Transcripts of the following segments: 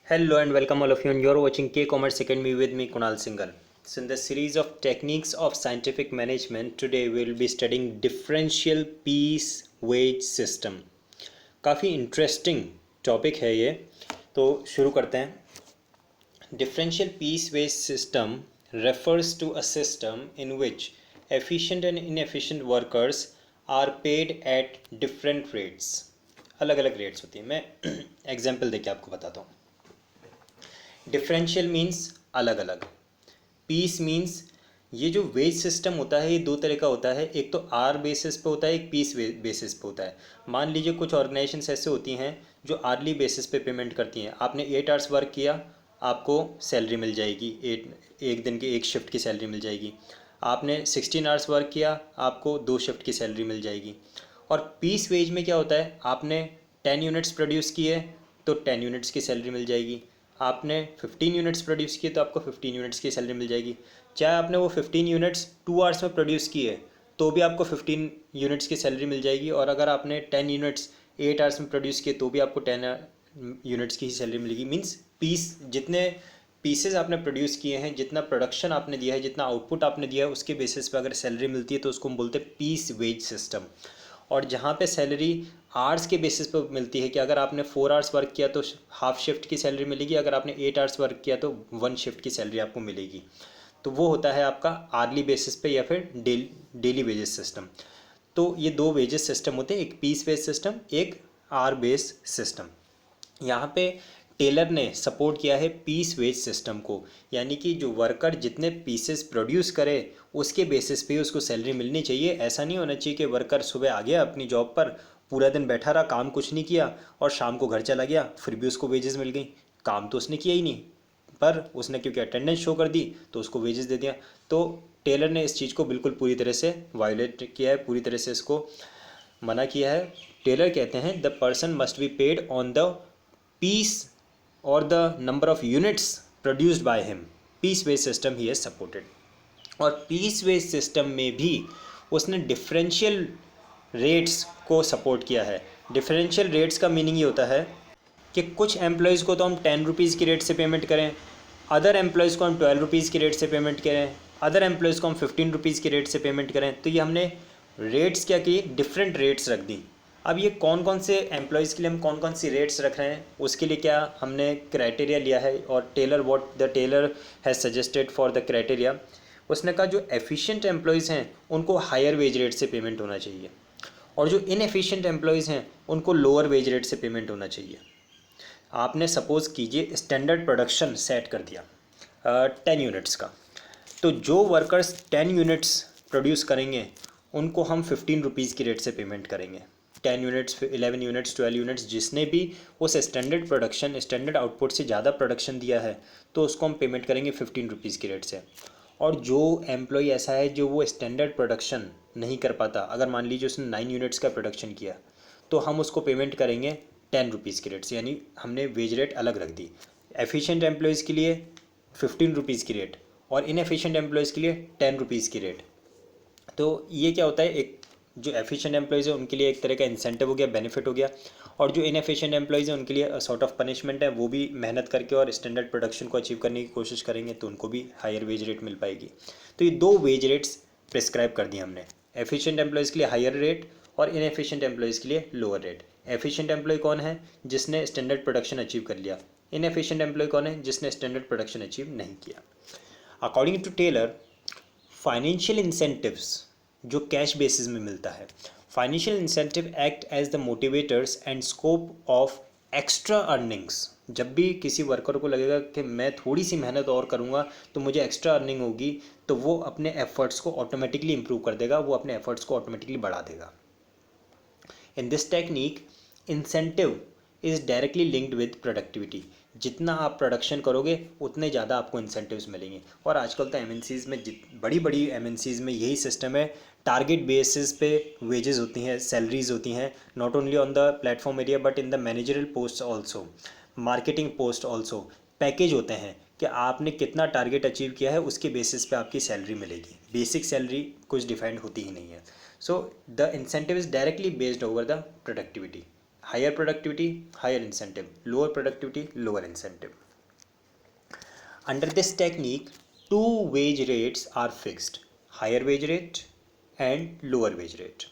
Hello and welcome all of you, and you're watching K Commerce Academy with me Kunal Singhal. So in the series of techniques of scientific management, today we will be studying differential piece wage system. काफ़ी interesting topic है ये, तो शुरू करते हैं. Differential piece wage system refers to a system in which efficient and inefficient workers are paid at different rates. अलग अलग rates होती हैं. मैं एग्जाम्पल देके आपको बताता हूँ. डिफरेंशियल मीन्स अलग अलग. पीस मीन्स ये जो वेज सिस्टम होता है ये दो तरह का होता है. एक तो आर बेसिस पे होता है, एक पीस बेसिस पे होता है. मान लीजिए कुछ ऑर्गेनाइजेशंस ऐसे होती हैं जो आर्ली बेसिस पे पेमेंट करती हैं. आपने 8 आवर्स वर्क किया, आपको सैलरी मिल जाएगी. एक दिन के एक शिफ्ट की सैलरी मिल जाएगी. आपने 16 आवर्स वर्क किया, आपको 2 शिफ्ट की सैलरी मिल जाएगी. और पीस वेज में क्या होता है, आपने 10 यूनिट्स प्रोड्यूस किए तो 10 यूनिट्स की सैलरी मिल जाएगी. आपने 15 यूनिट्स प्रोड्यूस किए तो आपको 15 यूनिट्स की सैलरी मिल जाएगी. चाहे आपने वो 15 यूनिट्स 2 आवर्स में प्रोड्यूस किए तो भी आपको 15 यूनिट्स की सैलरी मिल जाएगी. और अगर आपने 10 यूनिट्स 8 आवर्स में प्रोड्यूस किए तो भी आपको 10 यूनिट्स की ही सैलरी मिलेगी. मीन्स पीस, जितने पीसेस आपने प्रोड्यूस किए हैं, जितना प्रोडक्शन आपने दिया है, जितना आउटपुट आपने दिया है, उसके बेसिस पे अगर सैलरी मिलती है तो उसको हम बोलते हैं पीस वेज सिस्टम. और जहाँ पे सैलरी आवर्स के बेसिस पे मिलती है कि अगर आपने 4 आवर्स वर्क किया तो हाफ शिफ्ट की सैलरी मिलेगी, अगर आपने 8 आवर्स वर्क किया तो 1 शिफ्ट की सैलरी आपको मिलेगी. तो वो होता है आपका आर्ली बेसिस पे या फिर डेली वेजेस सिस्टम. तो ये दो वेजेस सिस्टम होते हैं, एक पीस वेज सिस्टम, एक आर बेस सिस्टम. यहाँ पे टेलर ने सपोर्ट किया है पीस वेज सिस्टम को, यानी कि जो वर्कर जितने पीसेस प्रोड्यूस करे उसके बेसिस पे उसको सैलरी मिलनी चाहिए. ऐसा नहीं होना चाहिए कि वर्कर सुबह आ गया अपनी जॉब पर, पूरा दिन बैठा रहा, काम कुछ नहीं किया और शाम को घर चला गया, फिर भी उसको वेजेस मिल गई. काम तो उसने किया ही नहीं, पर उसने क्योंकि अटेंडेंस शो कर दी तो उसको वेजेस दे दिया. तो टेलर ने इस चीज़ को बिल्कुल पूरी तरह से वायोलेट किया है, पूरी तरह से इसको मना किया है. टेलर कहते हैं the person must be paid on the piece or the number of units produced by him. Piece wage system ही is supported. और पीस वेज सिस्टम में भी उसने डिफरेंशियल रेट्स को सपोर्ट किया है. डिफरेंशियल रेट्स का मीनिंग ये होता है कि कुछ एम्प्लॉयज़ को तो हम 10 रुपीज़ की रेट से पेमेंट करें, अदर एम्प्लॉयज़ को हम 12 रुपीज़ की रेट से पेमेंट करें, अदर एम्प्लॉयज़ को हम 15 रुपीज़ की रेट से पेमेंट करें. तो ये हमने रेट्स क्या की, डिफरेंट रेट्स रख दी. अब ये कौन कौन से एम्प्लॉयज़ के लिए हम कौन कौन सी रेट्स रख रहे हैं, उसके लिए क्या हमने क्राइटेरिया लिया है. और Taylor what the Taylor has suggested for the criteria, उसने कहा जो एफिशिएंट एम्प्लॉयज़ हैं उनको हायर वेज रेट से पेमेंट होना चाहिए, और जो इनएफिशिएंट एम्प्लॉयज़ हैं उनको लोअर वेज रेट से पेमेंट होना चाहिए. आपने सपोज़ कीजिए स्टैंडर्ड प्रोडक्शन सेट कर दिया 10 यूनिट्स का, तो जो वर्कर्स 10 यूनिट्स प्रोड्यूस करेंगे उनको हम 15 रुपीज़ की रेट से पेमेंट करेंगे. 10 यूनिट्स, 11 यूनिट्स, 12 यूनिट्स, जिसने भी उस स्टैंडर्ड प्रोडक्शन, स्टैंडर्ड आउटपुट से ज़्यादा प्रोडक्शन दिया है तो उसको हम पेमेंट करेंगे 15 रुपीज़ की रेट से. और जो एम्प्लॉय ऐसा है जो वो स्टैंडर्ड प्रोडक्शन नहीं कर पाता, अगर मान लीजिए उसने 9 यूनिट्स का प्रोडक्शन किया तो हम उसको पेमेंट करेंगे 10 रुपीज़ की रेट से, यानी हमने वेज रेट अलग रख दी. एफिशिएंट एम्प्लॉयज़ के लिए 15 रुपीज़ की रेट और इनएफिशिएंट एम्प्लॉयज़ के लिए 10 रुपीज़ की रेट. तो ये क्या होता है, एक जो एफिशिएंट एम्प्लॉयज़ है उनके लिए एक तरह का इंसेंटिव हो गया, बेनिफिट हो गया, और जो इनएफिशिएंट एम्प्लॉयज़ हैं उनके लिए सॉर्ट ऑफ पनिशमेंट है. वो भी मेहनत करके और स्टैंडर्ड प्रोडक्शन को अचीव करने की कोशिश करेंगे तो उनको भी हायर वेज रेट मिल पाएगी. तो ये दो वेज रेट्स प्रिस्क्राइब कर दी हमने, एफिशिएंट एम्प्लॉयज़ के लिए हायर रेट और इनएफिशिएंट एम्प्लॉयज़ के लिए लोअर रेट. एफिशिएंट एम्प्लॉय कौन है, जिसने स्टैंडर्ड प्रोडक्शन अचीव कर लिया. इनएफिशिएंट एम्प्लॉय कौन है, जिसने स्टैंडर्ड प्रोडक्शन अचीव नहीं किया. According to Taylor, financial incentives जो कैश बेसिस में मिलता है, financial incentive act as the motivators and scope of extra earnings. जब भी किसी वर्कर को लगेगा कि मैं थोड़ी सी मेहनत और करूँगा तो मुझे एक्स्ट्रा अर्निंग होगी, तो वो अपने एफर्ट्स को ऑटोमेटिकली इंप्रूव कर देगा, वो अपने एफर्ट्स को ऑटोमेटिकली बढ़ा देगा. In this technique incentive is directly linked with productivity. जितना आप प्रोडक्शन करोगे उतने ज़्यादा आपको इंसेंटिव्स मिलेंगे. और आजकल तो एमएनसीज़ में, बड़ी बड़ी एमएनसीज़ में यही सिस्टम है. टारगेट बेसिस पे वेजेस होती हैं, सैलरीज होती हैं, not only on the platform area but in the managerial post also, marketing post also. Package होते हैं कि आपने कितना टारगेट अचीव किया है उसके बेसिस पे आपकी सैलरी मिलेगी. बेसिक सैलरी कुछ डिफाइंड होती ही नहीं है. So the incentive is directly based over the productivity. Higher productivity higher incentive, lower productivity lower incentive. Under this technique, two wage rates are fixed: higher wage rate and lower wage rate.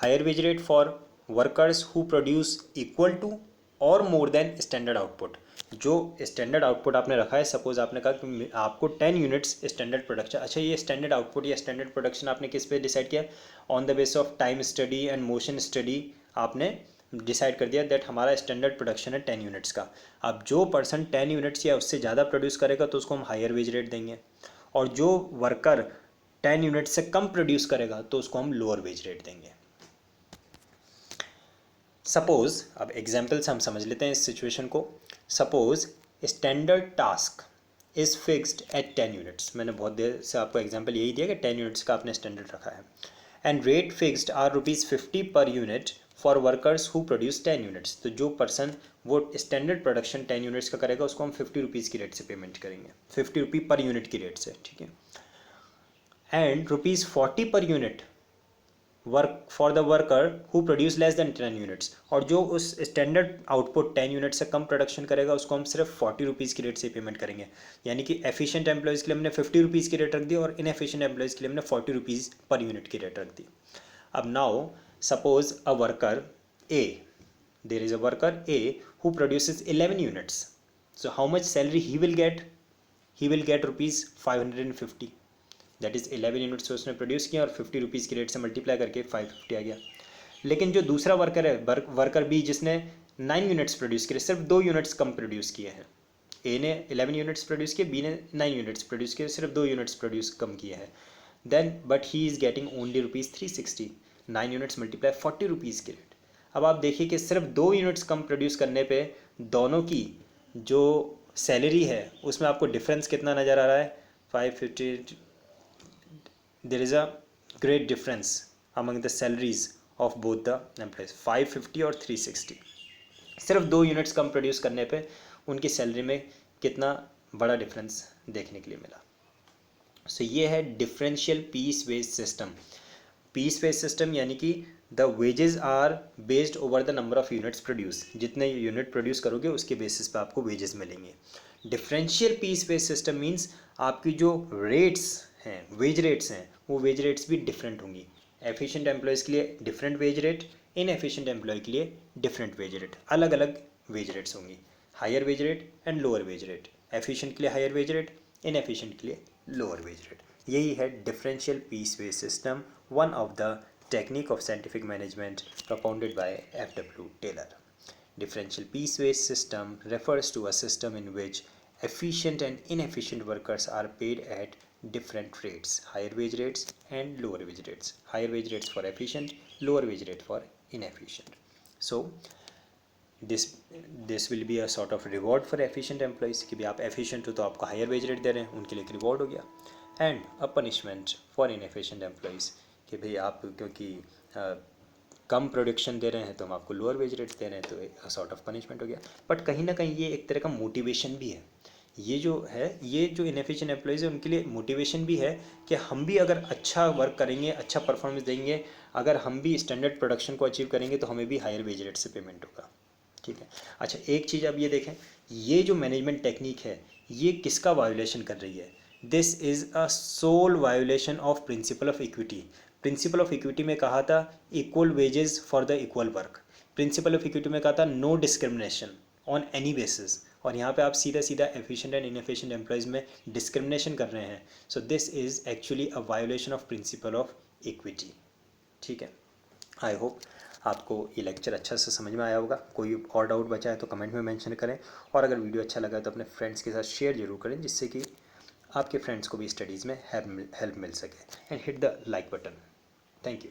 Higher wage rate for workers who produce equal to or more than standard output. जो standard output आपने रखा है, suppose आपने कहा कि आपको 10 units standard production. अच्छा, ये स्टैंडर्ड आउटपुट या स्टैंडर्ड प्रोडक्शन आपने किस पे डिसाइड किया? On the base of time study and motion study आपने डिसाइड कर दिया दैट हमारा स्टैंडर्ड प्रोडक्शन है 10 यूनिट्स का. अब जो पर्सन 10 यूनिट्स या उससे ज़्यादा प्रोड्यूस करेगा तो उसको हम हायर वेज रेट देंगे, और जो वर्कर 10 यूनिट से कम प्रोड्यूस करेगा तो उसको हम लोअर वेज रेट देंगे. सपोज, अब एग्जाम्पल से हम समझ लेते हैं इस सिचुएशन को. Suppose standard task is fixed at 10 units. मैंने बहुत देर से आपको एग्जाम्पल यही दिया कि 10 यूनिट्स का आपने स्टैंडर्ड रखा है. And rate fixed are ₹50 per unit for workers who produce 10 units. तो जो पर्सन वो स्टैंडर्ड प्रोडक्शन 10 यूनिट्स का करेगा उसको हम ₹50 की रेट से पेमेंट करेंगे, ₹50 पर यूनिट की रेट से, ठीक है. And ₹40 per unit work for the worker who produce less than 10 units. और जो उस स्टैंडर्ड आउटपुट 10 यूनिट से कम प्रोडक्शन करेगा उसको हम सिर्फ ₹40 की रेट से पेमेंट करेंगे. यानी कि एफिशिएंट एम्प्लॉयज़ के लिए हमने ₹50 की रेट रख दी और इनएफिशिएंट एम्प्लॉयज़ के लिए हमने ₹40 पर यूनिट की रेट रख दी. अब now suppose a worker A, there is a worker A who produces 11 units. So how much salary he will get? He will get ₹550. That is 11 units उसने produce किया और ₹50 की रेट से multiply करके 550 आ गया. लेकिन जो दूसरा वर्कर है, वर्कर बी, जिसने 9 यूनिट्स प्रोड्यूस किए, सिर्फ 2 यूनिट्स कम प्रोड्यूस किए हैं. ए ने 11 यूनिट्स प्रोड्यूस किए, बी ने 9 यूनिट्स प्रोड्यूस किए, सिर्फ 2 यूनिट्स प्रोड्यूस कम किए हैं. Then but he is getting only ₹360. 9 units multiply ₹40 की रेट. अब आप देखिए कि सिर्फ 2 यूनिट्स कम प्रोड्यूस करने पे दोनों की जो सैलरी है उसमें आपको डिफरेंस कितना नज़र आ रहा है? 550. There is a great difference among the salaries of both the employees, 550 और 360. सिर्फ 2 यूनिट्स कम प्रोड्यूस करने पे उनकी सैलरी में कितना बड़ा डिफरेंस देखने के लिए मिला. सो ये है differential piece wage system. Piece wage system यानी कि the wages are based over the number of units produce. जितने यूनिट प्रोड्यूस करोगे उसके बेसिस पे आपको वेजेस मिलेंगे. Differential piece wage system means आपकी जो रेट्स हैं, वेज रेट्स हैं, वो वेज रेट्स भी डिफरेंट होंगी. एफिशिएंट एम्प्लॉयज़ के लिए different wage rate, inefficient employee के लिए डिफरेंट वेज रेट, अलग अलग वेज रेट्स होंगी. Higher wage rate and lower wage rate. Efficient के लिए हायर वेज रेट, इनएफिशिएंट के लिए लोअर वेज रेट. यही है differential piece wage system, one of the technique of scientific management propounded by F.W. Taylor. Differential piece wage system refers to a system in which efficient and inefficient workers are paid at different rates, higher wage rates and lower wage rates. Higher wage rates for efficient, lower wage rate for inefficient. So this will be a sort of reward for efficient employees कि भी आप efficient हो तो आपको higher wage rate दे रहे हैं, उनके लिए एक reward हो गया. And a punishment for inefficient employees कि भाई आप क्योंकि कम प्रोडक्शन दे रहे हैं तो हम आपको लोअर वेज रेट दे रहे हैं, तो सॉर्ट ऑफ पनिशमेंट हो गया. बट कहीं ना कहीं ये एक तरह का मोटिवेशन भी है. ये जो है, ये जो इनएफिशिएंट एम्प्लॉयज़ है उनके लिए मोटिवेशन भी है कि हम भी अगर अच्छा वर्क करेंगे, अच्छा परफॉर्मेंस देंगे, अगर हम भी स्टैंडर्ड प्रोडक्शन को अचीव करेंगे तो हमें भी हायर वेज रेट से पेमेंट होगा. ठीक है. अच्छा, एक चीज़ आप ये देखें, ये जो मैनेजमेंट टेक्निक है ये किसका वायोलेशन कर रही है? This is a sole violation of principle of equity. Principle of equity में कहा था equal wages for the equal work. Principle of equity में कहा था no discrimination on any basis. और यहाँ पे आप सीधा सीधा एफिशिएंट एंड इनएफिशिएंट एम्प्लॉयज़ में डिस्क्रिमिनेशन कर रहे हैं. So this is actually a violation of principle of equity. ठीक है. आई होप आपको ये लेक्चर अच्छा से समझ में आया होगा. कोई और डाउट बचा है तो कमेंट में मेंशन करें, और अगर वीडियो अच्छा लगा तो अपने फ्रेंड्स के साथ शेयर जरूर करें जिससे कि आपके फ्रेंड्स को भी स्टडीज़ में हेल्प मिल सके. And hit the like button. Thank you.